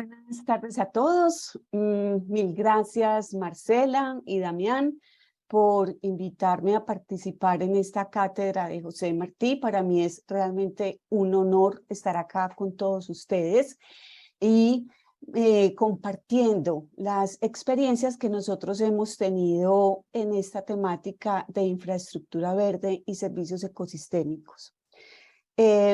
Buenas tardes a todos. Mil gracias, Marcela y Damián, por invitarme a participar en esta cátedra de José Martí. Para mí es realmente un honor estar acá con todos ustedes y compartiendo las experiencias que nosotros hemos tenido en esta temática de infraestructura verde y servicios ecosistémicos.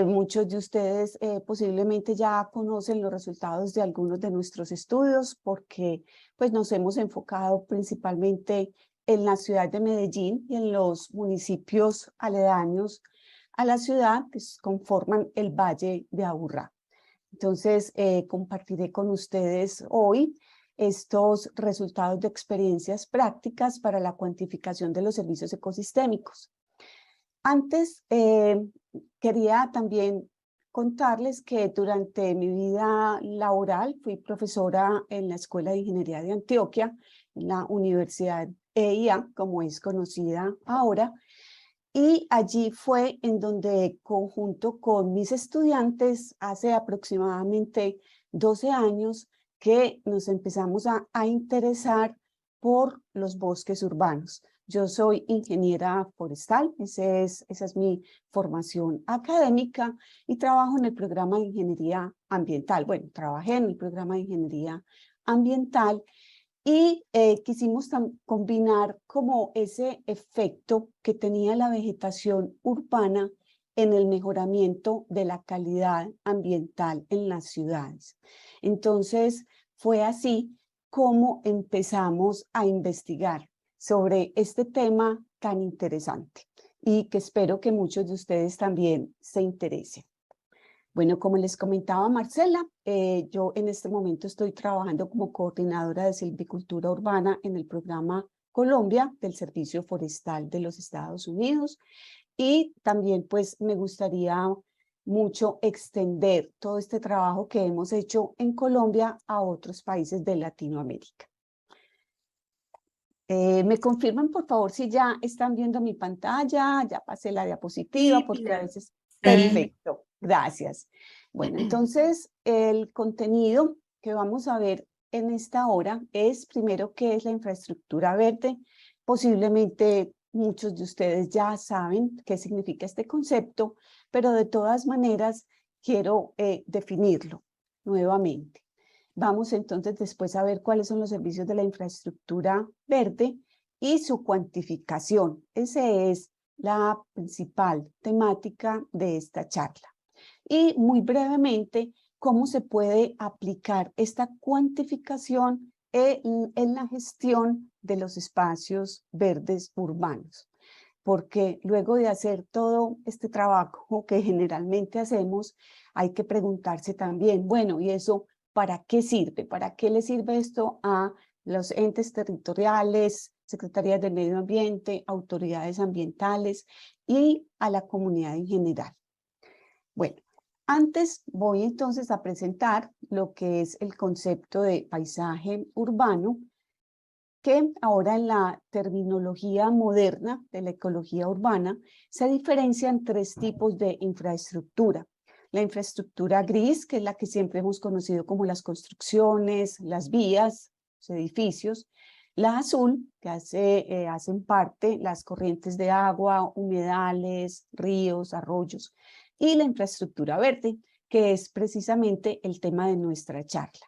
Muchos de ustedes posiblemente ya conocen los resultados de algunos de nuestros estudios porque pues, nos hemos enfocado principalmente en la ciudad de Medellín y en los municipios aledaños a la ciudad que conforman el Valle de Aburrá. Entonces, compartiré con ustedes hoy estos resultados de experiencias prácticas para la cuantificación de los servicios ecosistémicos. Antes, quería también contarles que durante mi vida laboral fui profesora en la Escuela de Ingeniería de Antioquia, en la Universidad EIA, como es conocida ahora, y allí fue en donde, conjunto con mis estudiantes, hace aproximadamente 12 años, que nos empezamos a interesar por los bosques urbanos. Yo soy ingeniera forestal, esa es mi formación académica y trabajo en el programa de ingeniería ambiental. Bueno, trabajé en el programa de ingeniería ambiental y quisimos combinar como ese efecto que tenía la vegetación urbana en el mejoramiento de la calidad ambiental en las ciudades. Entonces, fue así como empezamos a investigar sobre este tema tan interesante y que espero que muchos de ustedes también se interesen. Bueno, como les comentaba Marcela, yo en este momento estoy trabajando como coordinadora de silvicultura urbana en el programa Colombia del Servicio Forestal de los Estados Unidos y también pues me gustaría mucho extender todo este trabajo que hemos hecho en Colombia a otros países de Latinoamérica. ¿Me confirman, por favor, si ya están viendo mi pantalla? Ya pasé la diapositiva, Sí, porque a Pilar. veces... Sí. Perfecto, gracias. Bueno, entonces, el contenido que vamos a ver en esta hora es, primero, qué es la infraestructura verde. Posiblemente muchos de ustedes ya saben qué significa este concepto, pero de todas maneras quiero definirlo nuevamente. Vamos entonces después a ver cuáles son los servicios de la infraestructura verde y su cuantificación. Esa es la principal temática de esta charla. Y muy brevemente, cómo se puede aplicar esta cuantificación en la gestión de los espacios verdes urbanos. Porque luego de hacer todo este trabajo que generalmente hacemos, hay que preguntarse también, bueno, ¿y eso para qué sirve? ¿Para qué le sirve esto a los entes territoriales, secretarías del medio ambiente, autoridades ambientales y a la comunidad en general? Bueno, antes voy entonces a presentar lo que es el concepto de paisaje urbano, que ahora en la terminología moderna de la ecología urbana se diferencian tres tipos de infraestructura. La infraestructura gris, que es la que siempre hemos conocido como las construcciones, las vías, los edificios. La azul, que hacen parte las corrientes de agua, humedales, ríos, arroyos. Y la infraestructura verde, que es precisamente el tema de nuestra charla.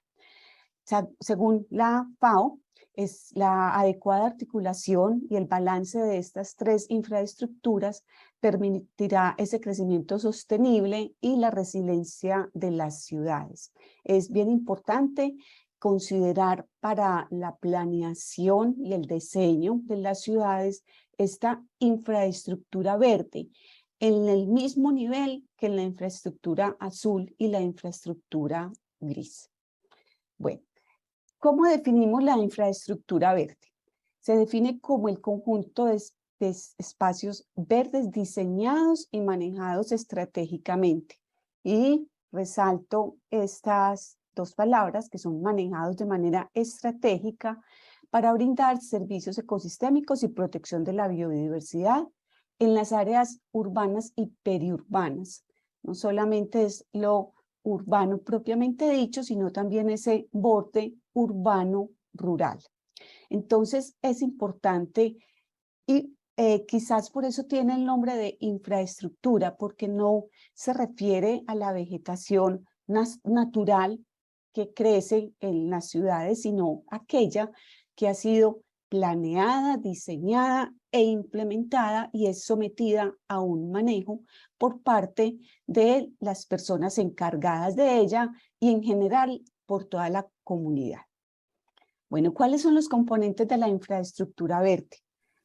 Según la FAO, es la adecuada articulación y el balance de estas tres infraestructuras permitirá ese crecimiento sostenible y la resiliencia de las ciudades. Es bien importante considerar para la planeación y el diseño de las ciudades esta infraestructura verde en el mismo nivel que la infraestructura azul y la infraestructura gris. Bueno, ¿cómo definimos la infraestructura verde? Se define como el conjunto de espacios verdes diseñados y manejados estratégicamente. Y resalto estas dos palabras que son manejados de manera estratégica para brindar servicios ecosistémicos y protección de la biodiversidad en las áreas urbanas y periurbanas. No solamente es lo urbano propiamente dicho, sino también ese borde urbano rural. Entonces es importante y quizás por eso tiene el nombre de infraestructura, porque no se refiere a la vegetación natural que crece en las ciudades, sino aquella que ha sido planeada, diseñada e implementada y es sometida a un manejo por parte de las personas encargadas de ella y en general por toda la comunidad. Bueno, ¿cuáles son los componentes de la infraestructura verde?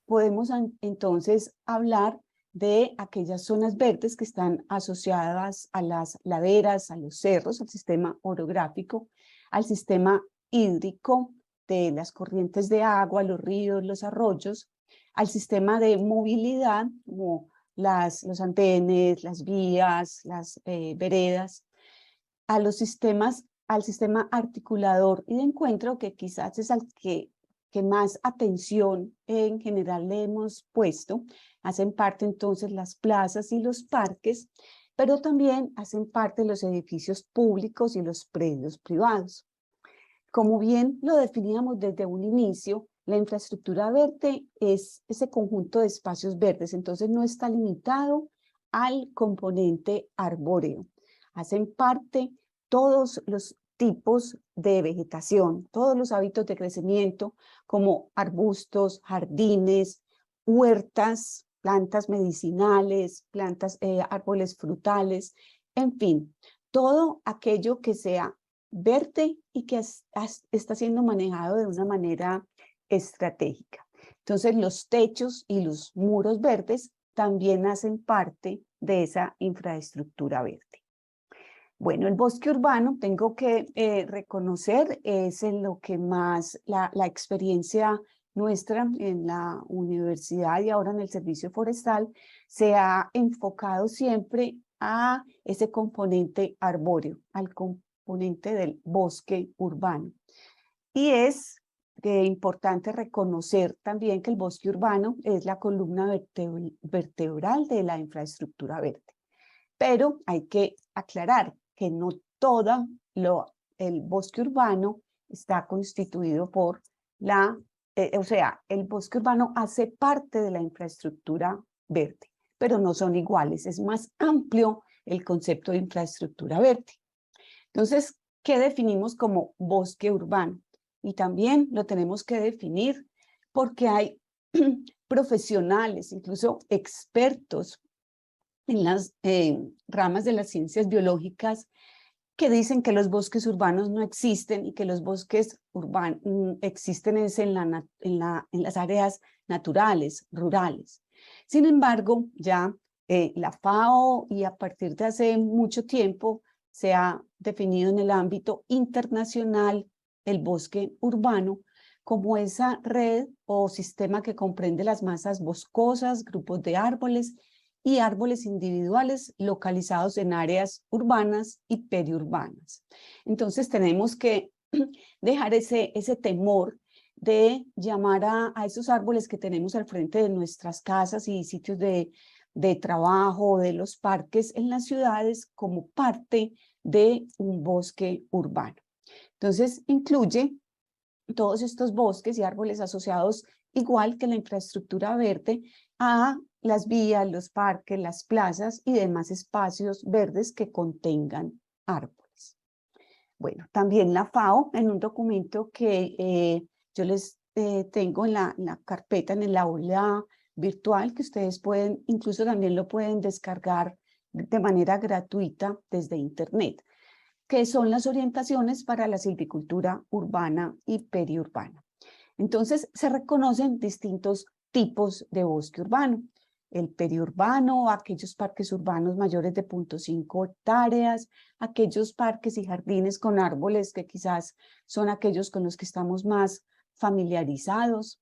Podemos entonces hablar de aquellas zonas verdes que están asociadas a las laderas, a los cerros, al sistema orográfico, al sistema hídrico de las corrientes de agua, los ríos, los arroyos, al sistema de movilidad, como los andenes, las vías, las veredas, a los sistemas, al sistema articulador y de encuentro, que quizás es al que más atención en general le hemos puesto. Hacen parte entonces las plazas y los parques, pero también hacen parte los edificios públicos y los predios privados. Como bien lo definíamos desde un inicio, la infraestructura verde es ese conjunto de espacios verdes, entonces no está limitado al componente arbóreo. Hacen parte todos los tipos de vegetación, todos los hábitos de crecimiento, como arbustos, jardines, huertas, plantas medicinales, árboles frutales, en fin, todo aquello que sea verde y que está siendo manejado de una manera estratégica. Entonces, los techos y los muros verdes también hacen parte de esa infraestructura verde. Bueno, el bosque urbano, tengo que reconocer, es en lo que más la experiencia nuestra en la universidad y ahora en el servicio forestal se ha enfocado siempre a ese componente arbóreo, al componente del bosque urbano. Y es importante reconocer también que el bosque urbano es la columna vertebral de la infraestructura verde. Pero hay que aclarar que no todo el bosque urbano está constituido por el bosque urbano hace parte de la infraestructura verde, pero no son iguales, es más amplio el concepto de infraestructura verde. Entonces, ¿qué definimos como bosque urbano? Y también lo tenemos que definir porque hay profesionales, incluso expertos en las ramas de las ciencias biológicas que dicen que los bosques urbanos no existen y que los bosques urbanos existen en las áreas naturales, rurales. Sin embargo, ya la FAO y a partir de hace mucho tiempo se ha definido en el ámbito internacional el bosque urbano como esa red o sistema que comprende las masas boscosas, grupos de árboles y árboles individuales localizados en áreas urbanas y periurbanas. Entonces tenemos que dejar ese temor de llamar a esos árboles que tenemos al frente de nuestras casas y sitios de trabajo, de los parques en las ciudades como parte de un bosque urbano. Entonces incluye todos estos bosques y árboles asociados, igual que la infraestructura verde, a las vías, los parques, las plazas y demás espacios verdes que contengan árboles. Bueno, también la FAO, en un documento que yo les tengo en la carpeta, en el aula virtual, que ustedes pueden, incluso también lo pueden descargar de manera gratuita desde internet, que son las orientaciones para la silvicultura urbana y periurbana. Entonces, se reconocen distintos tipos de bosque urbano. El periurbano, aquellos parques urbanos mayores de 0.5 hectáreas, aquellos parques y jardines con árboles que quizás son aquellos con los que estamos más familiarizados,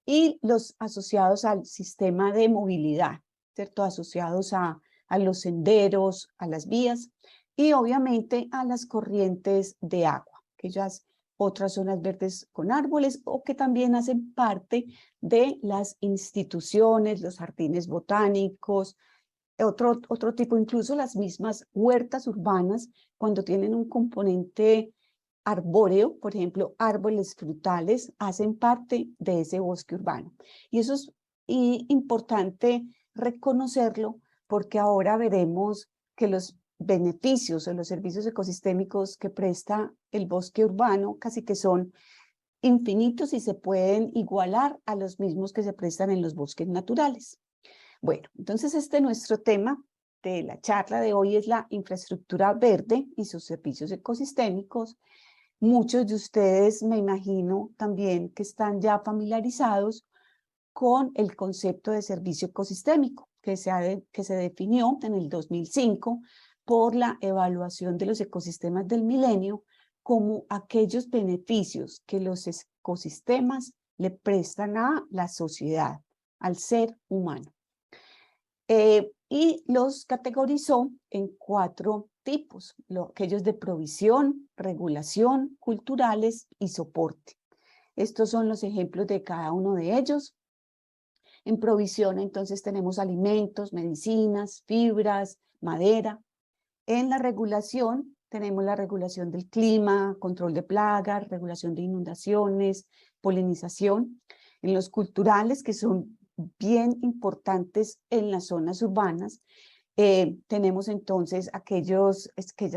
y los asociados al sistema de movilidad, ¿cierto? Asociados a los senderos, a las vías y obviamente a las corrientes de agua, aquellas otras zonas verdes con árboles o que también hacen parte de las instituciones, los jardines botánicos, otro tipo, incluso las mismas huertas urbanas, cuando tienen un componente arbóreo, por ejemplo, árboles frutales, hacen parte de ese bosque urbano. Y eso es importante reconocerlo porque ahora veremos que los beneficios o los servicios ecosistémicos que presta el bosque urbano casi que son infinitos y se pueden igualar a los mismos que se prestan en los bosques naturales. Bueno, entonces nuestro tema de la charla de hoy es la infraestructura verde y sus servicios ecosistémicos. Muchos de ustedes, me imagino, también que están ya familiarizados con el concepto de servicio ecosistémico que se definió en el 2005 por la evaluación de los ecosistemas del milenio como aquellos beneficios que los ecosistemas le prestan a la sociedad, al ser humano. Y los categorizó en 4 tipos, aquellos de provisión, regulación, culturales y soporte. Estos son los ejemplos de cada uno de ellos. En provisión, entonces, tenemos alimentos, medicinas, fibras, madera. En la regulación, tenemos la regulación del clima, control de plagas, regulación de inundaciones, polinización. En los culturales, que son bien importantes en las zonas urbanas, tenemos entonces aquellas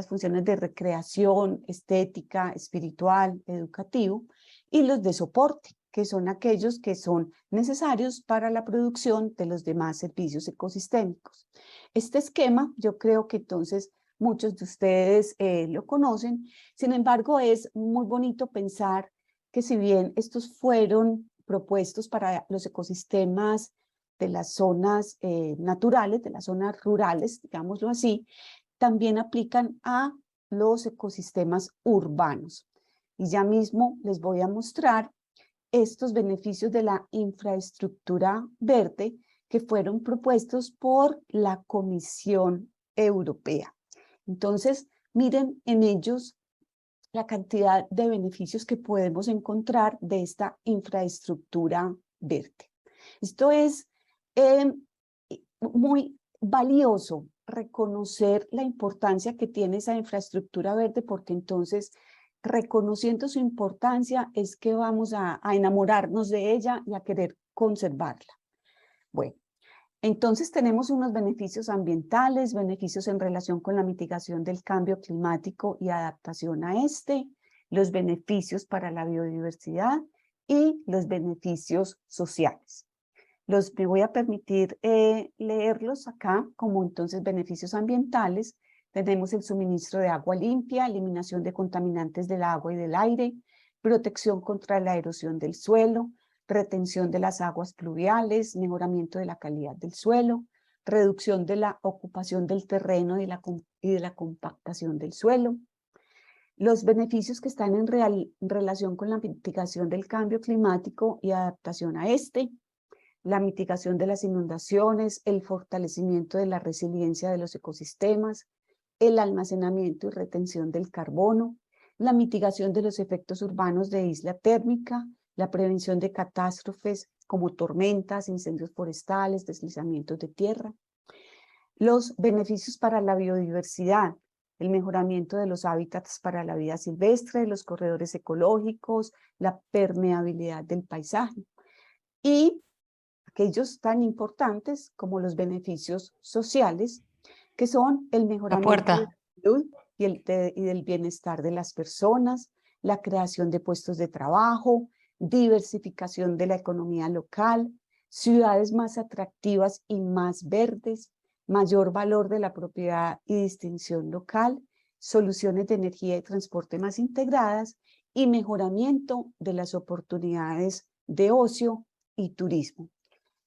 funciones de recreación, estética, espiritual, educativo, y los de soporte, que son aquellos que son necesarios para la producción de los demás servicios ecosistémicos. Este esquema, yo creo que entonces muchos de ustedes lo conocen, sin embargo es muy bonito pensar que si bien estos fueron propuestos para los ecosistemas de las zonas naturales, de las zonas rurales, digámoslo así, también aplican a los ecosistemas urbanos. Y ya mismo les voy a mostrar estos beneficios de la infraestructura verde que fueron propuestos por la Comisión Europea. Entonces, miren en ellos la cantidad de beneficios que podemos encontrar de esta infraestructura verde. Esto es muy valioso reconocer la importancia que tiene esa infraestructura verde, porque entonces, reconociendo su importancia, es que vamos a enamorarnos de ella y a querer conservarla. Bueno, entonces tenemos unos beneficios ambientales, beneficios en relación con la mitigación del cambio climático y adaptación a los beneficios para la biodiversidad y los beneficios sociales. Me voy a permitir leerlos acá como entonces beneficios ambientales. Tenemos el suministro de agua limpia, eliminación de contaminantes del agua y del aire, protección contra la erosión del suelo, retención de las aguas pluviales, mejoramiento de la calidad del suelo, reducción de la ocupación del terreno y de la compactación del suelo. Los beneficios que están en relación con la mitigación del cambio climático y adaptación a la mitigación de las inundaciones, el fortalecimiento de la resiliencia de los ecosistemas, el almacenamiento y retención del carbono, la mitigación de los efectos urbanos de isla térmica, la prevención de catástrofes como tormentas, incendios forestales, deslizamientos de tierra, los beneficios para la biodiversidad, el mejoramiento de los hábitats para la vida silvestre, los corredores ecológicos, la permeabilidad del paisaje y aquellos tan importantes como los beneficios sociales, que son el mejoramiento de la salud y del bienestar de las personas, la creación de puestos de trabajo, diversificación de la economía local, ciudades más atractivas y más verdes, mayor valor de la propiedad y distinción local, soluciones de energía y transporte más integradas y mejoramiento de las oportunidades de ocio y turismo.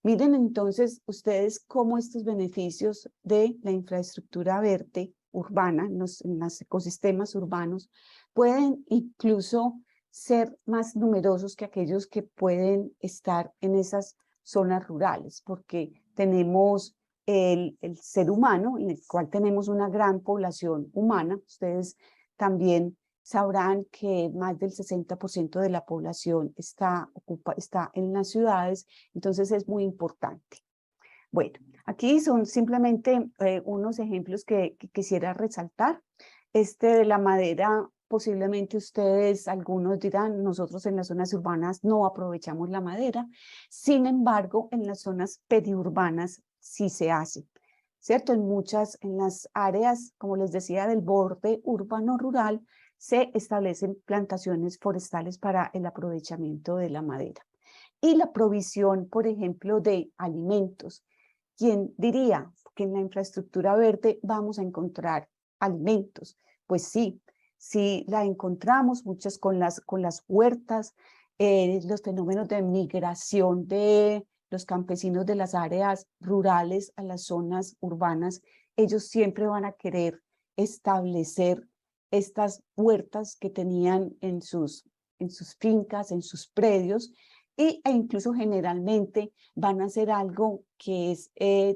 Miren entonces ustedes cómo estos beneficios de la infraestructura verde urbana, en los ecosistemas urbanos, pueden incluso ser más numerosos que aquellos que pueden estar en esas zonas rurales, porque tenemos el ser humano, en el cual tenemos una gran población humana. Ustedes también sabrán que más del 60% de la población está en las ciudades, entonces es muy importante. Bueno, aquí son simplemente unos ejemplos que quisiera resaltar. Este de la madera, posiblemente ustedes, algunos dirán, nosotros en las zonas urbanas no aprovechamos la madera. Sin embargo, en las zonas periurbanas sí se hace, ¿cierto? En las áreas, como les decía, del borde urbano-rural, se establecen plantaciones forestales para el aprovechamiento de la madera. Y la provisión, por ejemplo, de alimentos. ¿Quién diría que en la infraestructura verde vamos a encontrar alimentos? Pues sí, sí la encontramos, muchas con las huertas, los fenómenos de migración de los campesinos de las áreas rurales a las zonas urbanas. Ellos siempre van a querer establecer estas huertas que tenían en sus fincas, en sus predios, e incluso generalmente van a hacer algo que es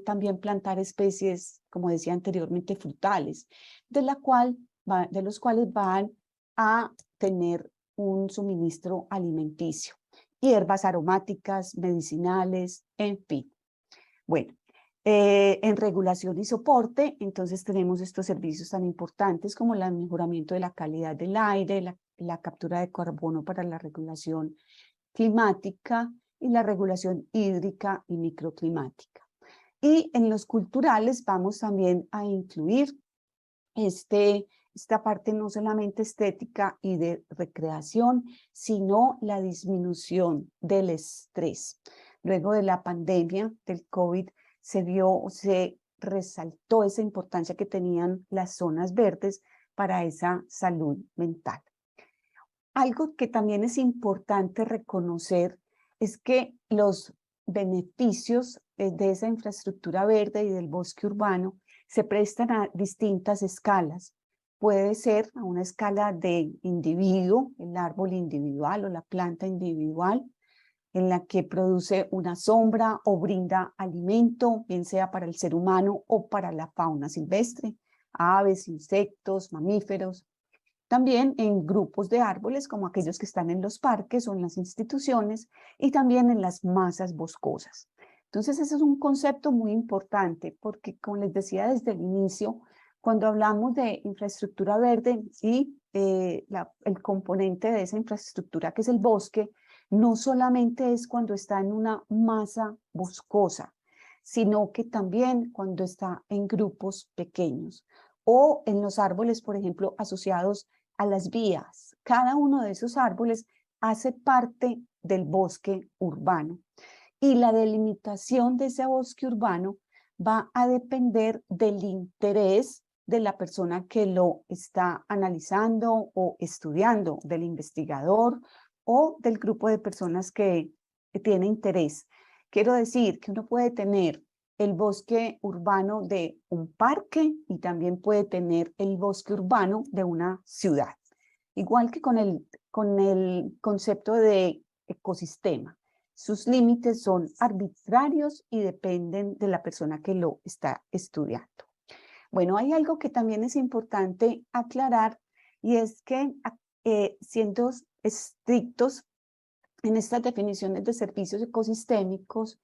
también plantar especies, como decía anteriormente, frutales, de los cuales van a tener un suministro alimenticio, hierbas aromáticas, medicinales, en fin. Bueno, en regulación y soporte, entonces tenemos estos servicios tan importantes como el mejoramiento de la calidad del aire, la captura de carbono para la regulación climática y la regulación hídrica y microclimática. Y en los culturales vamos también a incluir esta parte no solamente estética y de recreación, sino la disminución del estrés. Luego de la pandemia del COVID se resaltó esa importancia que tenían las zonas verdes para esa salud mental. Algo que también es importante reconocer es que los beneficios de esa infraestructura verde y del bosque urbano se prestan a distintas escalas. Puede ser a una escala de individuo, el árbol individual o la planta individual, en la que produce una sombra o brinda alimento, bien sea para el ser humano o para la fauna silvestre, aves, insectos, mamíferos. También en grupos de árboles como aquellos que están en los parques o en las instituciones, y también en las masas boscosas. Entonces ese es un concepto muy importante porque, como les decía desde el inicio, cuando hablamos de infraestructura verde y el componente de esa infraestructura que es el bosque, no solamente es cuando está en una masa boscosa, sino que también cuando está en grupos pequeños o en los árboles, por ejemplo, asociados a las vías. Cada uno de esos árboles hace parte del bosque urbano. Y la delimitación de ese bosque urbano va a depender del interés de la persona que lo está analizando o estudiando, del investigador o del grupo de personas que tiene interés. Quiero decir que uno puede tener el bosque urbano de un parque y también puede tener el bosque urbano de una ciudad. Igual que con el concepto de ecosistema. Sus límites son arbitrarios y dependen de la persona que lo está estudiando. Bueno, hay algo que también es importante aclarar y es que siendo estrictos en estas definiciones de servicios ecosistémicos,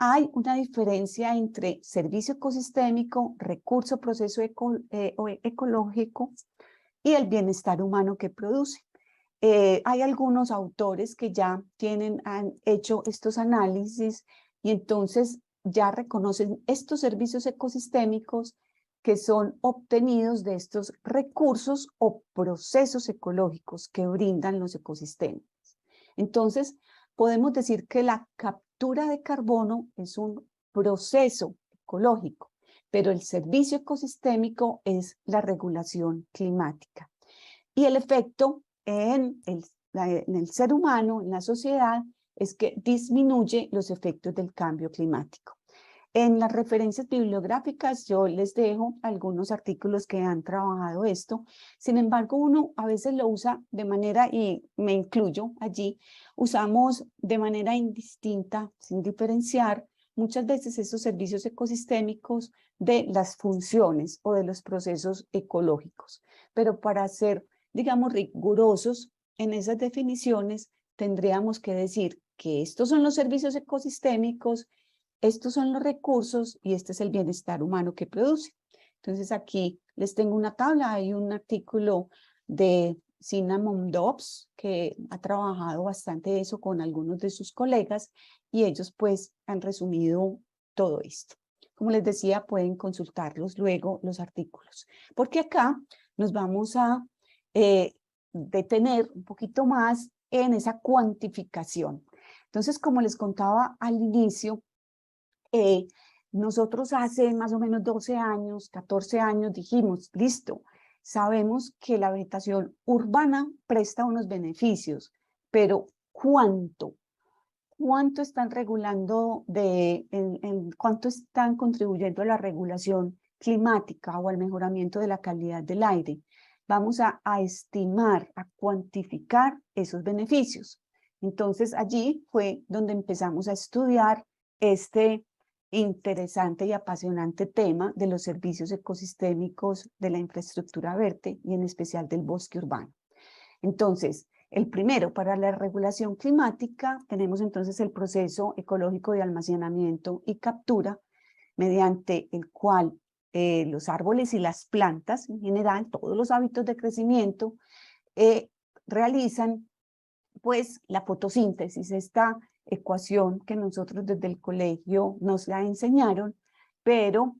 hay una diferencia entre servicio ecosistémico, recurso, proceso ecológico y el bienestar humano que produce. Hay algunos autores que ya han hecho estos análisis y entonces ya reconocen estos servicios ecosistémicos que son obtenidos de estos recursos o procesos ecológicos que brindan los ecosistemas. Entonces, podemos decir que la captura de carbono es un proceso ecológico, pero el servicio ecosistémico es la regulación climática. Y el efecto en el ser humano, en la sociedad, es que disminuye los efectos del cambio climático. En las referencias bibliográficas yo les dejo algunos artículos que han trabajado esto. Sin embargo, uno a veces lo usa de manera, y me incluyo allí, usamos de manera indistinta, sin diferenciar, muchas veces esos servicios ecosistémicos de las funciones o de los procesos ecológicos. Pero para ser, digamos, rigurosos en esas definiciones, tendríamos que decir que estos son los servicios ecosistémicos estos son los recursos y este es el bienestar humano que produce. Entonces aquí les tengo una tabla, hay un artículo de Cinnamon Dobbs que ha trabajado bastante eso con algunos de sus colegas y ellos pues han resumido todo esto. Como les decía, pueden consultarlos luego los artículos, porque acá nos vamos a detener un poquito más en esa cuantificación. Entonces, como les contaba al inicio, nosotros hace más o menos 12 años, 14 años dijimos, listo, sabemos que la vegetación urbana presta unos beneficios, pero ¿cuánto? ¿Cuánto están regulando, cuánto están contribuyendo a la regulación climática o al mejoramiento de la calidad del aire? Vamos a estimar, a cuantificar esos beneficios. Entonces allí fue donde empezamos a estudiar este interesante y apasionante tema de los servicios ecosistémicos de la infraestructura verde y en especial del bosque urbano. Entonces, el primero, para la regulación climática, tenemos entonces el proceso ecológico de almacenamiento y captura, mediante el cual los árboles y las plantas, en general, todos los hábitos de crecimiento, realizan pues la fotosíntesis, esta ecuación que nosotros desde el colegio nos la enseñaron, pero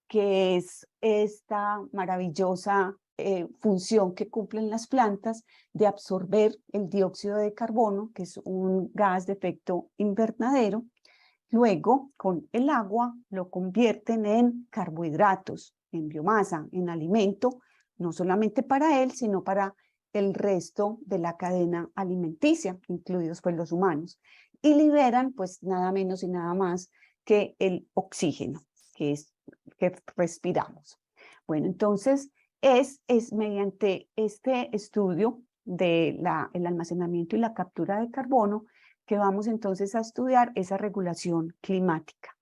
que es esta maravillosa función que cumplen las plantas de absorber el dióxido de carbono, que es un gas de efecto invernadero. Luego, con el agua, lo convierten en carbohidratos, en biomasa, en alimento, no solamente para él, sino para el resto de la cadena alimenticia, incluidos pues los humanos, y liberan pues nada menos y nada más que el oxígeno, que respiramos. Bueno, entonces es mediante este estudio del almacenamiento y la captura de carbono que vamos entonces a estudiar esa regulación climática.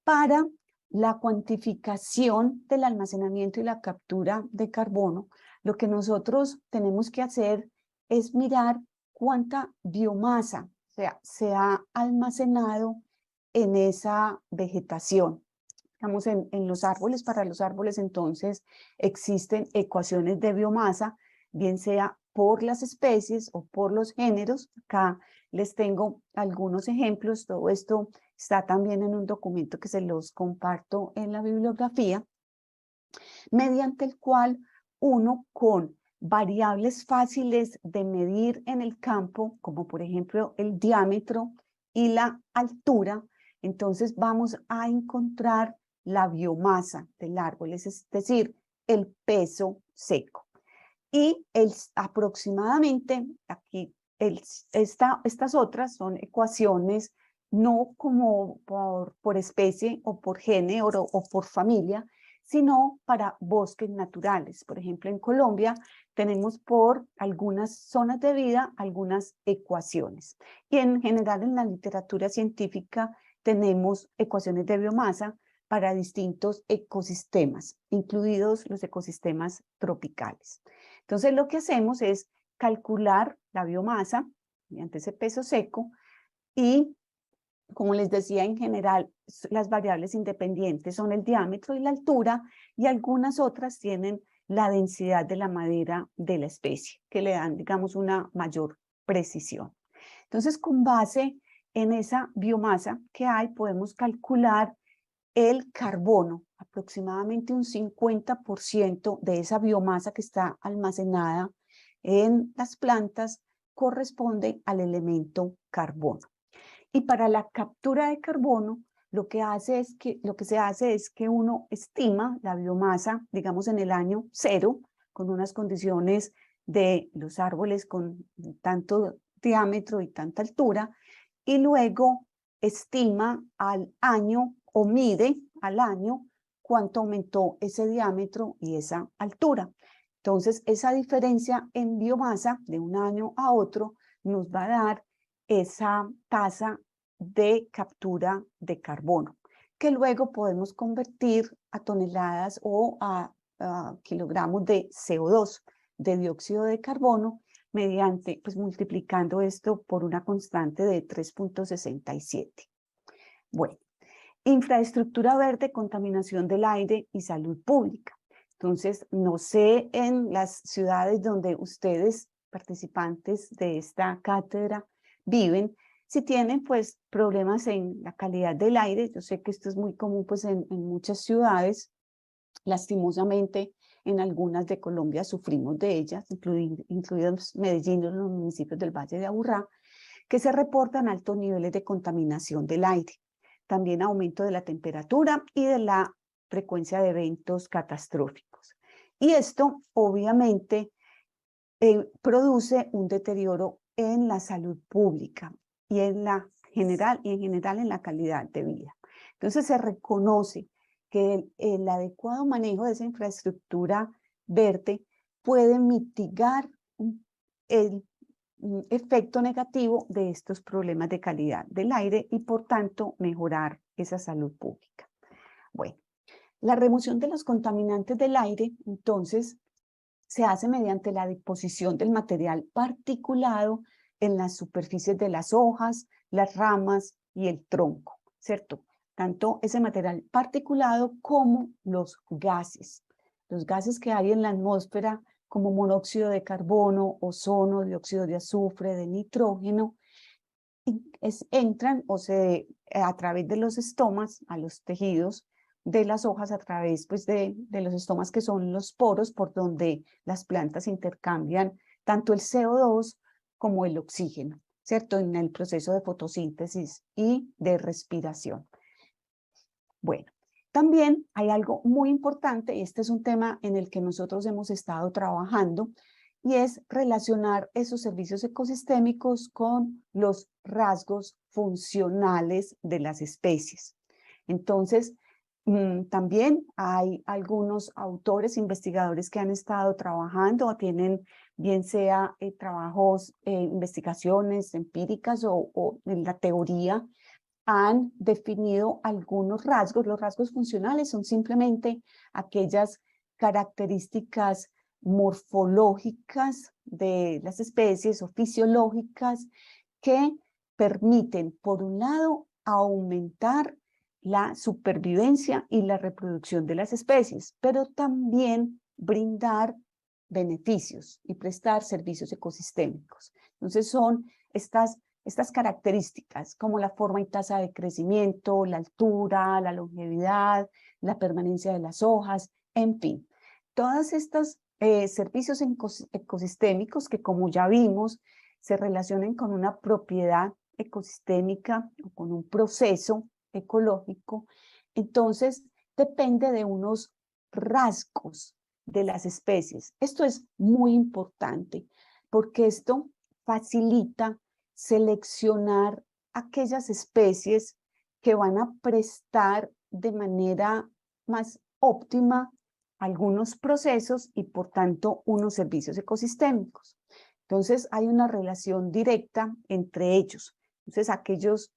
Para la cuantificación del almacenamiento y la captura de carbono, lo que nosotros tenemos que hacer es mirar cuánta biomasa se ha almacenado en esa vegetación. Digamos, en los árboles, para los árboles entonces existen ecuaciones de biomasa, bien sea por las especies o por los géneros. Acá les tengo algunos ejemplos, todo esto está también en un documento que se los comparto en la bibliografía, mediante el cual uno con variables fáciles de medir en el campo, como por ejemplo el diámetro y la altura, entonces vamos a encontrar la biomasa del árbol, es decir, el peso seco. Y aproximadamente, aquí, estas otras son ecuaciones no como por especie o por género o por familia, sino para bosques naturales. Por ejemplo, en Colombia tenemos por algunas zonas de vida algunas ecuaciones. Y en general en la literatura científica tenemos ecuaciones de biomasa para distintos ecosistemas, incluidos los ecosistemas tropicales. Entonces lo que hacemos es calcular la biomasa mediante ese peso seco y, como les decía, en general las variables independientes son el diámetro y la altura, y algunas otras tienen la densidad de la madera de la especie, que le dan, digamos, una mayor precisión. Entonces, con base en esa biomasa que hay, podemos calcular el carbono. Aproximadamente un 50% de esa biomasa que está almacenada en las plantas corresponde al elemento carbono. Y para la captura de carbono, lo que se hace es que uno estima la biomasa, digamos, en el año cero, con unas condiciones de los árboles con tanto diámetro y tanta altura, y luego estima al año o mide al año cuánto aumentó ese diámetro y esa altura. Entonces, esa diferencia en biomasa de un año a otro nos va a dar esa tasa de captura de carbono, que luego podemos convertir a toneladas o a kilogramos de CO2, de dióxido de carbono, mediante, pues multiplicando esto por una constante de 3.67. Bueno, Infraestructura verde, contaminación del aire y salud pública. Entonces, no sé en las ciudades donde ustedes, participantes de esta cátedra, viven, si tienen pues problemas en la calidad del aire. Yo sé que esto es muy común pues en muchas ciudades. Lastimosamente, en algunas de Colombia sufrimos de ellas, incluidos Medellín y los municipios del Valle de Aburrá, que se reportan altos niveles de contaminación del aire. También aumento de la temperatura y de la frecuencia de eventos catastróficos. Y esto, obviamente, produce un deterioro en la salud pública y en general en la calidad de vida. Entonces se reconoce que el adecuado manejo de esa infraestructura verde puede mitigar el efecto negativo de estos problemas de calidad del aire y por tanto mejorar esa salud pública. Bueno, la remoción de los contaminantes del aire entonces se hace mediante la disposición del material particulado en las superficies de las hojas, las ramas y el tronco, ¿cierto? Tanto ese material particulado como los gases que hay en la atmósfera como monóxido de carbono, ozono, dióxido de azufre, de nitrógeno, entran a través de los estomas a los tejidos de las hojas, a través pues, de los estomas que son los poros por donde las plantas intercambian tanto el CO2 como el oxígeno, ¿cierto? En el proceso de fotosíntesis y de respiración. Bueno, también hay algo muy importante, y este es un tema en el que nosotros hemos estado trabajando, y es relacionar esos servicios ecosistémicos con los rasgos funcionales de las especies. Entonces, también hay algunos autores, investigadores que han estado trabajando o tienen bien sea trabajos, investigaciones empíricas o en la teoría, han definido algunos rasgos. Los rasgos funcionales son simplemente aquellas características morfológicas de las especies o fisiológicas que permiten, por un lado, aumentar la supervivencia y la reproducción de las especies, pero también brindar beneficios y prestar servicios ecosistémicos. Entonces son estas características como la forma y tasa de crecimiento, la altura, la longevidad, la permanencia de las hojas, en fin. Todos estos servicios ecosistémicos que, como ya vimos, se relacionan con una propiedad ecosistémica o con un proceso ecológico, entonces depende de unos rasgos de las especies. Esto es muy importante porque esto facilita seleccionar aquellas especies que van a prestar de manera más óptima algunos procesos y por tanto unos servicios ecosistémicos. Entonces hay una relación directa entre ellos. Entonces aquellos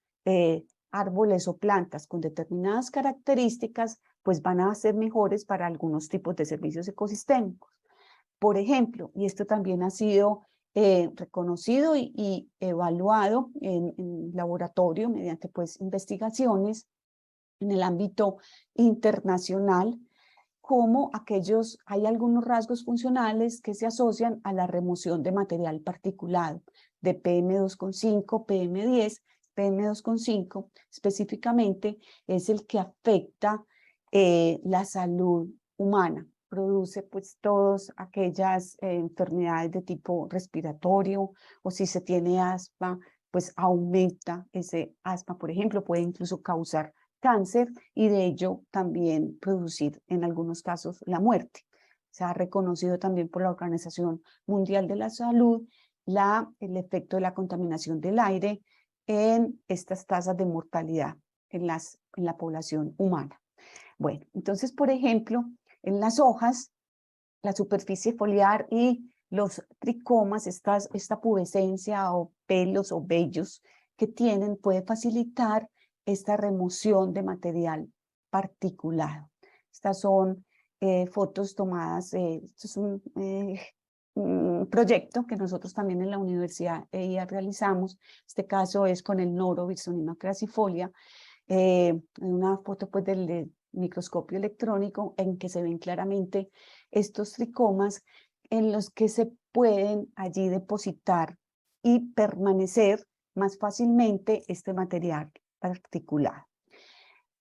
árboles o plantas con determinadas características pues van a ser mejores para algunos tipos de servicios ecosistémicos. Por ejemplo, y esto también ha sido reconocido y evaluado en laboratorio mediante pues investigaciones en el ámbito internacional, como hay algunos rasgos funcionales que se asocian a la remoción de material particulado, de PM2,5, PM10, PM2,5 específicamente es el que afecta la salud humana. Produce pues todas aquellas enfermedades de tipo respiratorio, o si se tiene asma, pues aumenta ese asma, por ejemplo, puede incluso causar cáncer y de ello también producir en algunos casos la muerte. Se ha reconocido también por la Organización Mundial de la Salud el efecto de la contaminación del aire en estas tasas de mortalidad en la población humana. Bueno, entonces, por ejemplo, en las hojas, la superficie foliar y los tricomas, esta pubescencia o pelos o vellos que tienen, puede facilitar esta remoción de material particulado. Estas son fotos tomadas, esto es un proyecto que nosotros también en la Universidad EIA realizamos. Este caso es con el noro Birsonina crassifolia, en una foto pues del microscopio electrónico en que se ven claramente estos tricomas en los que se pueden allí depositar y permanecer más fácilmente este material particular.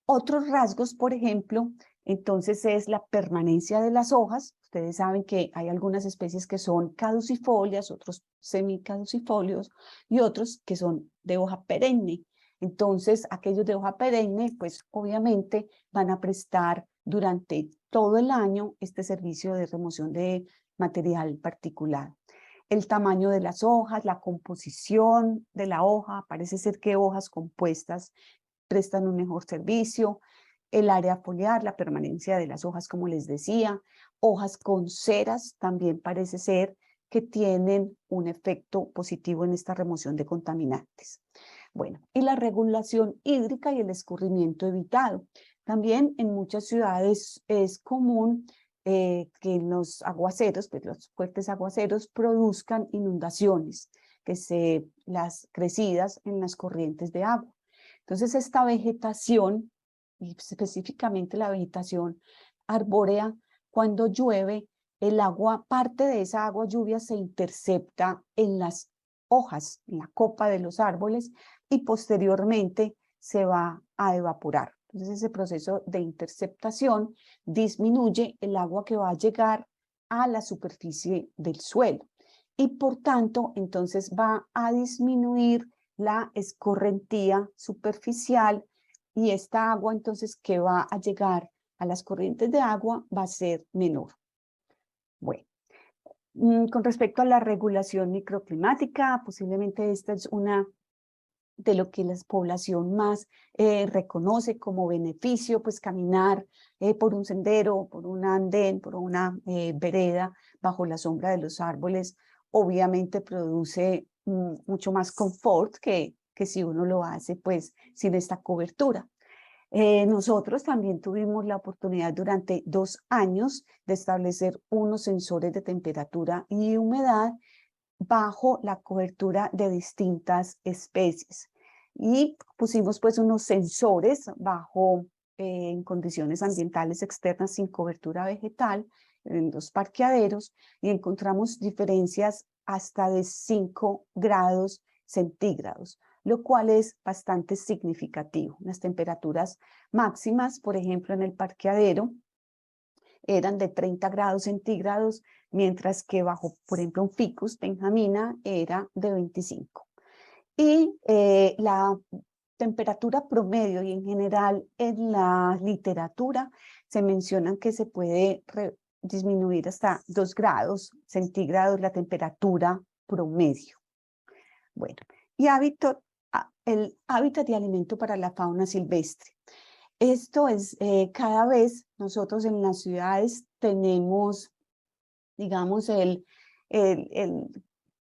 Otros rasgos, por ejemplo, entonces es la permanencia de las hojas. Ustedes saben que hay algunas especies que son caducifolias, otros semicaducifolios y otros que son de hoja perenne. Entonces, aquellos de hoja perenne, pues obviamente van a prestar durante todo el año este servicio de remoción de material particular. El tamaño de las hojas, la composición de la hoja, parece ser que hojas compuestas prestan un mejor servicio, el área foliar, la permanencia de las hojas, como les decía, hojas con ceras también parece ser que tienen un efecto positivo en esta remoción de contaminantes. Bueno, y la regulación hídrica y el escurrimiento evitado. También en muchas ciudades es común que los aguaceros, pues los fuertes aguaceros, produzcan inundaciones, las crecidas en las corrientes de agua. Entonces, esta vegetación, y específicamente la vegetación arbórea, cuando llueve, el agua, parte de esa agua lluvia se intercepta en las hojas, en la copa de los árboles, y posteriormente se va a evaporar. Entonces, ese proceso de interceptación disminuye el agua que va a llegar a la superficie del suelo. Y por tanto, entonces va a disminuir la escorrentía superficial y esta agua entonces que va a llegar a las corrientes de agua va a ser menor. Bueno, con respecto a la regulación microclimática, posiblemente esta es una de lo que la población más reconoce como beneficio, pues caminar por un sendero, por un andén, por una vereda bajo la sombra de los árboles, obviamente produce mucho más confort que si uno lo hace pues sin esta cobertura. Nosotros también tuvimos la oportunidad durante 2 años de establecer unos sensores de temperatura y humedad bajo la cobertura de distintas especies. Y pusimos pues unos sensores bajo en condiciones ambientales externas sin cobertura vegetal en los parqueaderos y encontramos diferencias hasta de 5 grados centígrados, lo cual es bastante significativo. Las temperaturas máximas, por ejemplo, en el parqueadero, eran de 30 grados centígrados, mientras que bajo, por ejemplo, un ficus benjamina era de 25. Y la temperatura promedio y en general en la literatura se mencionan que se puede disminuir hasta 2 grados centígrados la temperatura promedio. Bueno, y el hábitat de alimento para la fauna silvestre. Esto es, cada vez nosotros en las ciudades tenemos, digamos,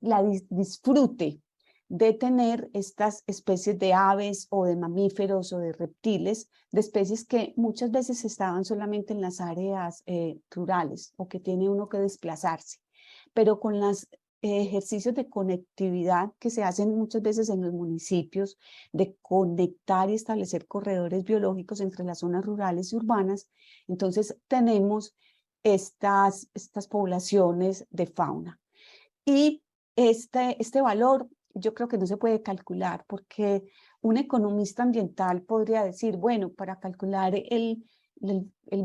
la disfrute de tener estas especies de aves o de mamíferos o de reptiles, de especies que muchas veces estaban solamente en las áreas rurales o que tiene uno que desplazarse, pero con los ejercicios de conectividad que se hacen muchas veces en los municipios, de conectar y establecer corredores biológicos entre las zonas rurales y urbanas, entonces tenemos estas poblaciones de fauna. Y este valor yo creo que no se puede calcular porque un economista ambiental podría decir, bueno, para calcular el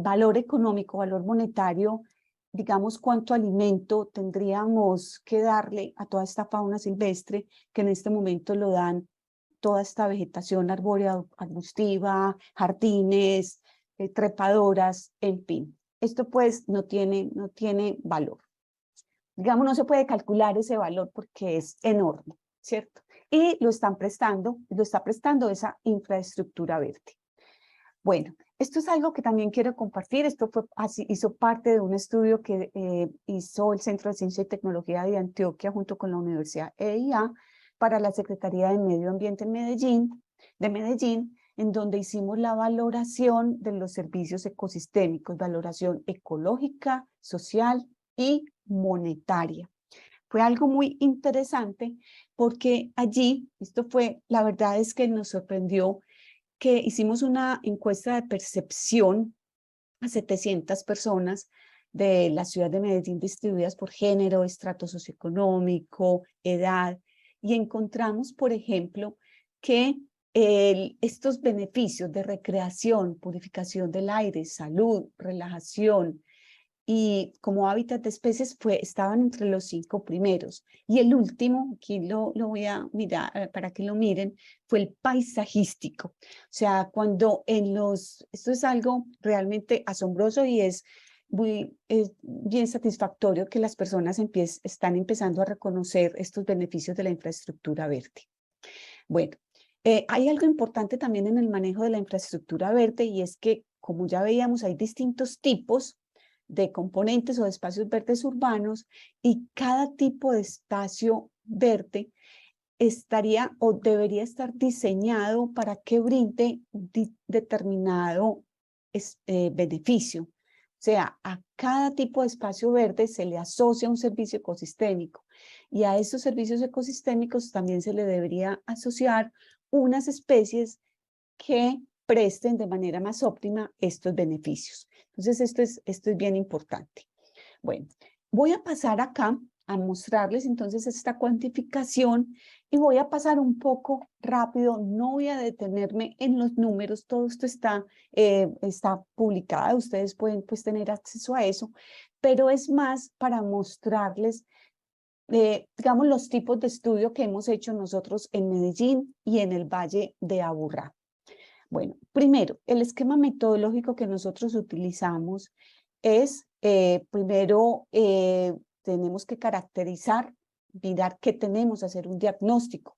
valor económico, valor monetario, digamos, cuánto alimento tendríamos que darle a toda esta fauna silvestre que en este momento lo dan toda esta vegetación arbórea, arbustiva, jardines, trepadoras, en fin. Esto pues no tiene valor. Digamos, no se puede calcular ese valor porque es enorme, ¿cierto? Y lo está prestando esa infraestructura verde. Bueno, esto es algo que también quiero compartir. Esto hizo parte de un estudio que hizo el Centro de Ciencia y Tecnología de Antioquia junto con la Universidad EIA para la Secretaría de Medio Ambiente en Medellín, en donde hicimos la valoración de los servicios ecosistémicos, valoración ecológica, social y monetaria. Fue algo muy interesante porque allí, la verdad es que nos sorprendió que hicimos una encuesta de percepción a 700 personas de la ciudad de Medellín distribuidas por género, estrato socioeconómico, edad, y encontramos, por ejemplo, que estos beneficios de recreación, purificación del aire, salud, relajación y como hábitat de especies estaban entre los 5 primeros. Y el último, aquí lo voy a mirar para que lo miren, fue el paisajístico. O sea, cuando esto es algo realmente asombroso y es bien satisfactorio que las personas están empezando a reconocer estos beneficios de la infraestructura verde. Bueno, hay algo importante también en el manejo de la infraestructura verde y es que, como ya veíamos, hay distintos tipos de componentes o de espacios verdes urbanos y cada tipo de espacio verde estaría o debería estar diseñado para que brinde un determinado beneficio. O sea, a cada tipo de espacio verde se le asocia un servicio ecosistémico y a esos servicios ecosistémicos también se le debería asociar unas especies que presten de manera más óptima estos beneficios. Entonces, esto es bien importante. Bueno, voy a pasar acá a mostrarles entonces esta cuantificación y voy a pasar un poco rápido, no voy a detenerme en los números, todo esto está publicado, ustedes pueden pues tener acceso a eso, pero es más para mostrarles digamos, los tipos de estudio que hemos hecho nosotros en Medellín y en el Valle de Aburrá. Bueno, primero, el esquema metodológico que nosotros utilizamos es, primero, tenemos que caracterizar, mirar qué tenemos, hacer un diagnóstico,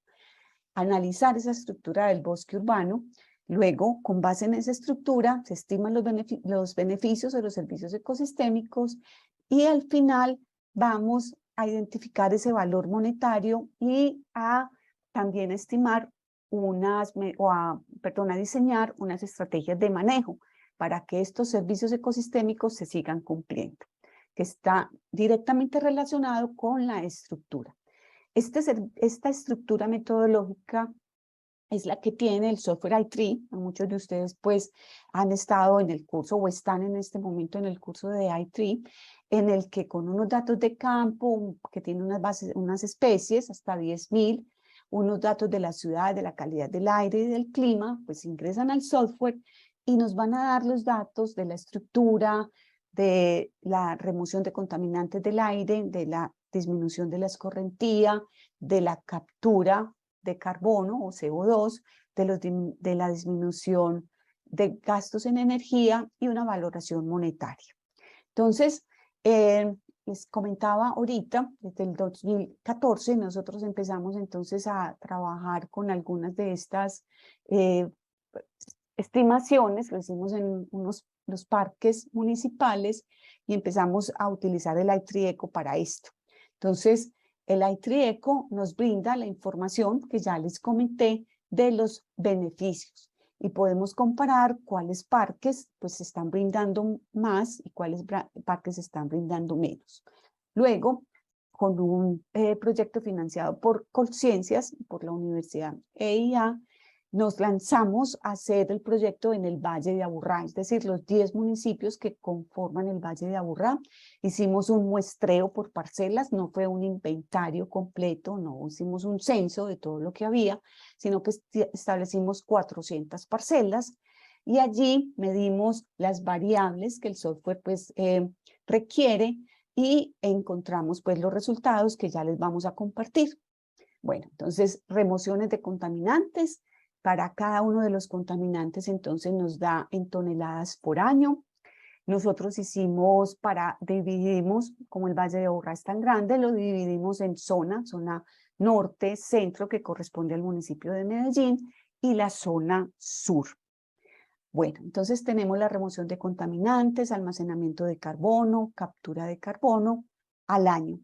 analizar esa estructura del bosque urbano. Luego, con base en esa estructura, se estiman los beneficios de los servicios ecosistémicos y al final vamos a identificar ese valor monetario y a también estimar a diseñar unas estrategias de manejo para que estos servicios ecosistémicos se sigan cumpliendo, que está directamente relacionado con la estructura. Esta estructura metodológica es la que tiene el software i3. Muchos de ustedes pues han estado en el curso o están en este momento en el curso de i3, en el que con unos datos de campo que tiene unas especies, hasta 10.000, unos datos de la ciudad, de la calidad del aire y del clima, pues ingresan al software y nos van a dar los datos de la estructura, de la remoción de contaminantes del aire, de la disminución de la escorrentía, de la captura de carbono o CO2, de la disminución de gastos en energía y una valoración monetaria. Entonces, les comentaba ahorita, desde el 2014, nosotros empezamos entonces a trabajar con algunas de estas estimaciones, lo hicimos en los parques municipales y empezamos a utilizar el i3Eco para esto. Entonces, el i3Eco nos brinda la información que ya les comenté de los beneficios y podemos comparar cuáles parques pues se están brindando más y cuáles parques se están brindando menos. Luego, con un proyecto financiado por Colciencias, por la Universidad EIA, nos lanzamos a hacer el proyecto en el Valle de Aburrá, es decir, los 10 municipios que conforman el Valle de Aburrá. Hicimos un muestreo por parcelas, no fue un inventario completo, no hicimos un censo de todo lo que había, sino que establecimos 400 parcelas y allí medimos las variables que el software pues requiere y encontramos pues los resultados que ya les vamos a compartir. Bueno, entonces remociones de contaminantes. Para cada uno de los contaminantes, entonces nos da en toneladas por año. Nosotros dividimos, como el Valle de Aburrá es tan grande, lo dividimos en zona norte, centro, que corresponde al municipio de Medellín, y la zona sur. Bueno, entonces tenemos la remoción de contaminantes, almacenamiento de carbono, captura de carbono al año.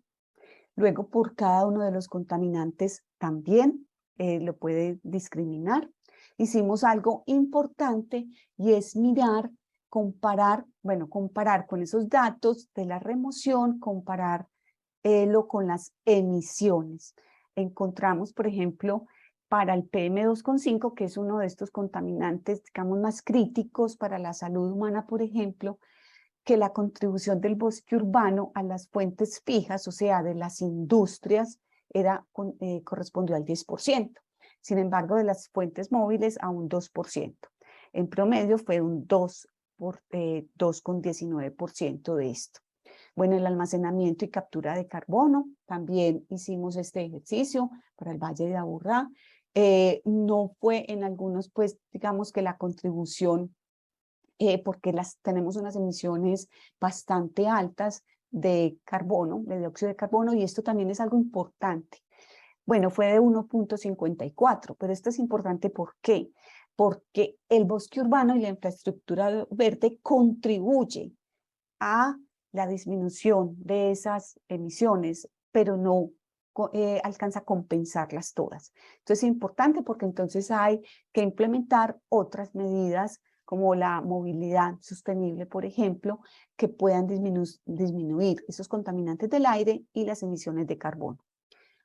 Luego, por cada uno de los contaminantes también lo puede discriminar. Hicimos algo importante y es comparar con esos datos de la remoción, compararlo con las emisiones. Encontramos, por ejemplo, para el PM2,5, que es uno de estos contaminantes, digamos, más críticos para la salud humana, por ejemplo, que la contribución del bosque urbano a las fuentes fijas, o sea, de las industrias, correspondió al 10%. Sin embargo, de las fuentes móviles a un 2%. En promedio fue un 2,19% de esto. Bueno, el almacenamiento y captura de carbono, también hicimos este ejercicio para el Valle de Aburrá. No fue en algunos, pues, digamos que la contribución, porque tenemos unas emisiones bastante altas de carbono, de dióxido de carbono, y esto también es algo importante. Bueno, fue de 1,54, pero esto es importante, ¿por qué? Porque el bosque urbano y la infraestructura verde contribuye a la disminución de esas emisiones, pero no alcanza a compensarlas todas. Entonces es importante porque entonces hay que implementar otras medidas como la movilidad sostenible, por ejemplo, que puedan disminuir esos contaminantes del aire y las emisiones de carbono.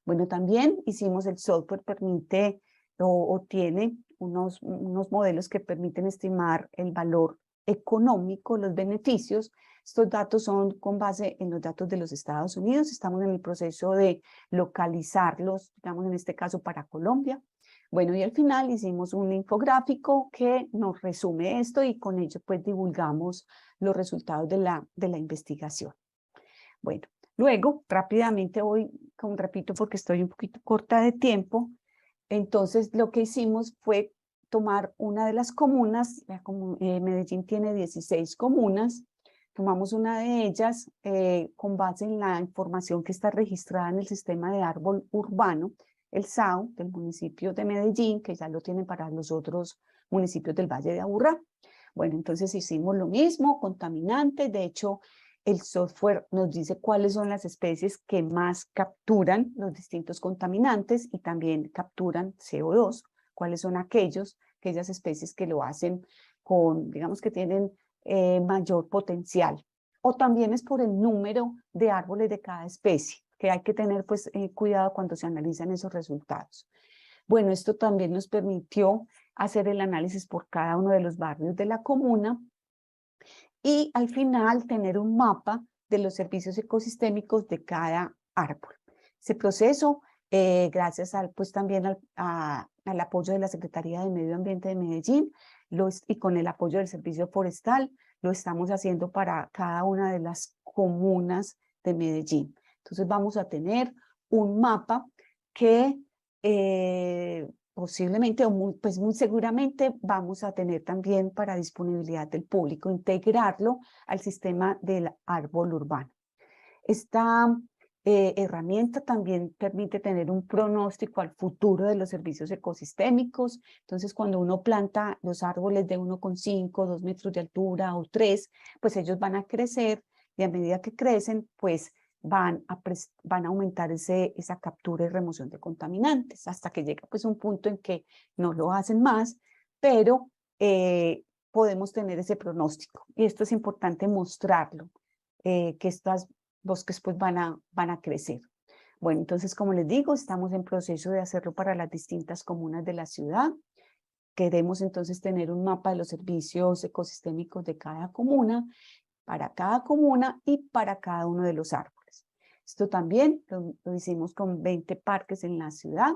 Bueno, también hicimos el software, permite o tiene unos modelos que permiten estimar el valor económico, los beneficios. Estos datos son con base en los datos de los Estados Unidos. Estamos en el proceso de localizarlos, digamos en este caso para Colombia. Bueno, y al final hicimos un infográfico que nos resume esto y con ello pues divulgamos los resultados de la investigación. Bueno, luego rápidamente voy, como repito, porque estoy un poquito corta de tiempo. Entonces lo que hicimos fue tomar una de las comunas, Medellín tiene 16 comunas, tomamos una de ellas con base en la información que está registrada en el sistema de árbol urbano, el SAU del municipio de Medellín, que ya lo tienen para los otros municipios del Valle de Aburrá. Bueno, entonces hicimos lo mismo, contaminantes, de hecho el software nos dice cuáles son las especies que más capturan los distintos contaminantes y también capturan CO2, cuáles son aquellas especies que lo hacen con, digamos que tienen mayor potencial. O también es por el número de árboles de cada especie, que hay que tener pues cuidado cuando se analizan esos resultados. Bueno, esto también nos permitió hacer el análisis por cada uno de los barrios de la comuna y al final tener un mapa de los servicios ecosistémicos de cada árbol. Ese proceso, gracias pues también al apoyo de la Secretaría de Medio Ambiente de Medellín y con el apoyo del Servicio Forestal, lo estamos haciendo para cada una de las comunas de Medellín. Entonces vamos a tener un mapa que posiblemente o muy seguramente vamos a tener también para disponibilidad del público, integrarlo al sistema del árbol urbano. Esta herramienta también permite tener un pronóstico al futuro de los servicios ecosistémicos. Entonces, cuando uno planta los árboles de 1,5, 2 metros de altura o 3, pues ellos van a crecer y a medida que crecen, pues van a aumentar esa captura y remoción de contaminantes hasta que llega pues un punto en que no lo hacen más, pero podemos tener ese pronóstico. Y esto es importante mostrarlo, que estos bosques pues van a crecer. Bueno, entonces como les digo, estamos en proceso de hacerlo para las distintas comunas de la ciudad. Queremos entonces tener un mapa de los servicios ecosistémicos de cada comuna, para cada comuna y para cada uno de los árboles. Esto también lo hicimos con 20 parques en la ciudad.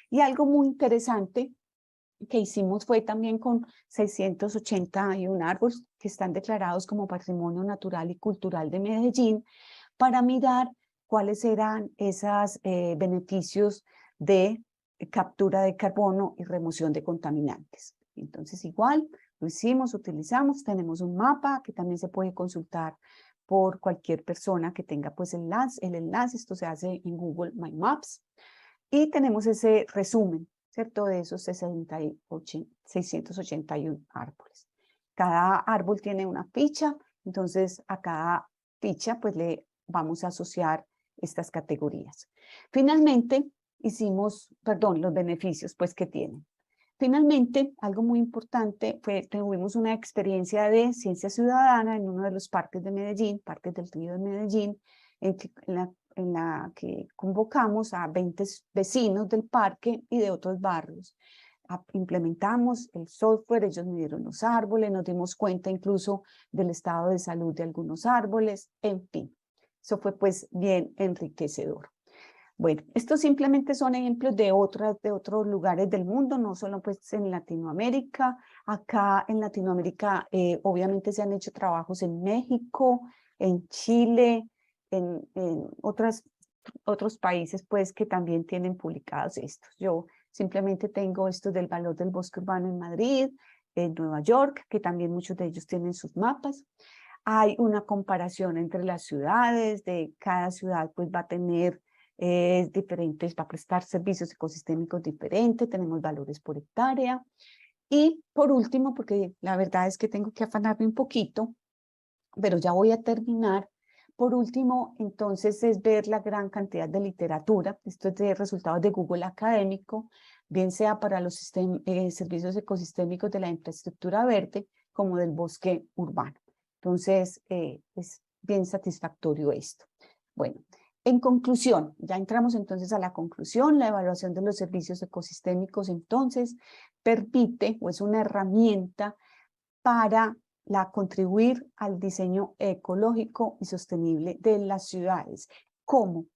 Y algo muy interesante que hicimos fue también con 681 árboles que están declarados como Patrimonio Natural y Cultural de Medellín, para mirar cuáles eran esos beneficios de captura de carbono y remoción de contaminantes. Entonces igual lo hicimos, utilizamos, tenemos un mapa que también se puede consultar por cualquier persona que tenga pues el enlace, esto se hace en Google My Maps, y tenemos ese resumen, ¿cierto? De esos 681 árboles. Cada árbol tiene una ficha, entonces a cada ficha pues le vamos a asociar estas categorías. Finalmente los beneficios pues que tienen. Finalmente, algo muy importante fue, tuvimos una experiencia de ciencia ciudadana en uno de los parques de Medellín, Parques del Río de Medellín, en en la que convocamos a 20 vecinos del parque y de otros barrios. Implementamos el software, ellos midieron los árboles, nos dimos cuenta incluso del estado de salud de algunos árboles, en fin. Eso fue pues bien enriquecedor. Bueno, estos simplemente son ejemplos de otros lugares del mundo, no solo pues en Latinoamérica. Acá en Latinoamérica obviamente se han hecho trabajos en México, en Chile, en otros países pues que también tienen publicados estos. Yo simplemente tengo estos del valor del bosque urbano en Madrid, en Nueva York, que también muchos de ellos tienen sus mapas. Hay una comparación entre las ciudades, de cada ciudad pues va a tener diferentes, va a prestar servicios ecosistémicos diferentes, tenemos valores por hectárea. Y por último, porque la verdad es que tengo que afanarme un poquito, pero ya voy a terminar. Por último, entonces, es ver la gran cantidad de literatura. Esto es de resultados de Google Académico, bien sea para los servicios ecosistémicos de la infraestructura verde, como del bosque urbano. Entonces, es bien satisfactorio esto. Bueno, en conclusión, ya entramos entonces a la conclusión. La evaluación de los servicios ecosistémicos, entonces, permite o es una herramienta para contribuir al diseño ecológico y sostenible de las ciudades. ¿Cómo?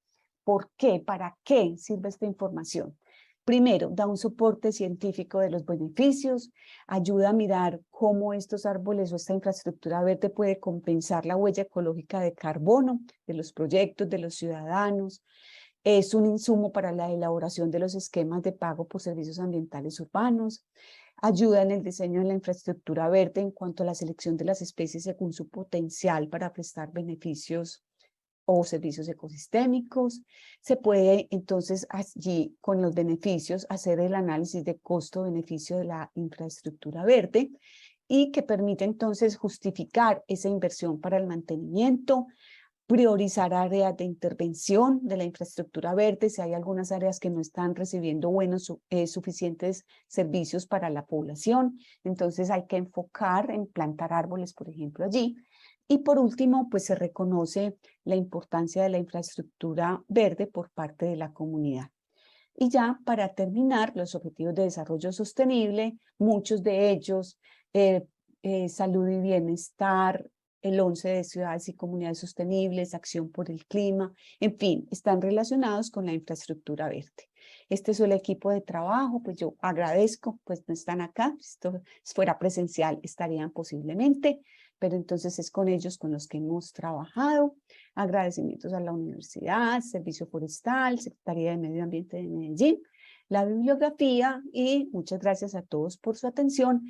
¿Por qué? ¿Para qué sirve esta información? Primero, da un soporte científico de los beneficios, ayuda a mirar cómo estos árboles o esta infraestructura verde puede compensar la huella ecológica de carbono de los proyectos, de los ciudadanos. Es un insumo para la elaboración de los esquemas de pago por servicios ambientales urbanos. Ayuda en el diseño de la infraestructura verde en cuanto a la selección de las especies según su potencial para prestar beneficios o servicios ecosistémicos. Se puede entonces allí con los beneficios hacer el análisis de costo-beneficio de la infraestructura verde y que permite entonces justificar esa inversión para el mantenimiento, priorizar áreas de intervención de la infraestructura verde, si hay algunas áreas que no están recibiendo suficientes servicios para la población, entonces hay que enfocar en plantar árboles, por ejemplo, allí. Y por último, pues se reconoce la importancia de la infraestructura verde por parte de la comunidad. Y ya para terminar, los objetivos de desarrollo sostenible, muchos de ellos, salud y bienestar, el 11 de ciudades y comunidades sostenibles, acción por el clima, en fin, están relacionados con la infraestructura verde. Este es el equipo de trabajo, pues yo agradezco, pues no están acá, si esto fuera presencial estarían posiblemente, pero entonces es con ellos con los que hemos trabajado. Agradecimientos a la universidad, Servicio Forestal, Secretaría de Medio Ambiente de Medellín, la bibliografía y muchas gracias a todos por su atención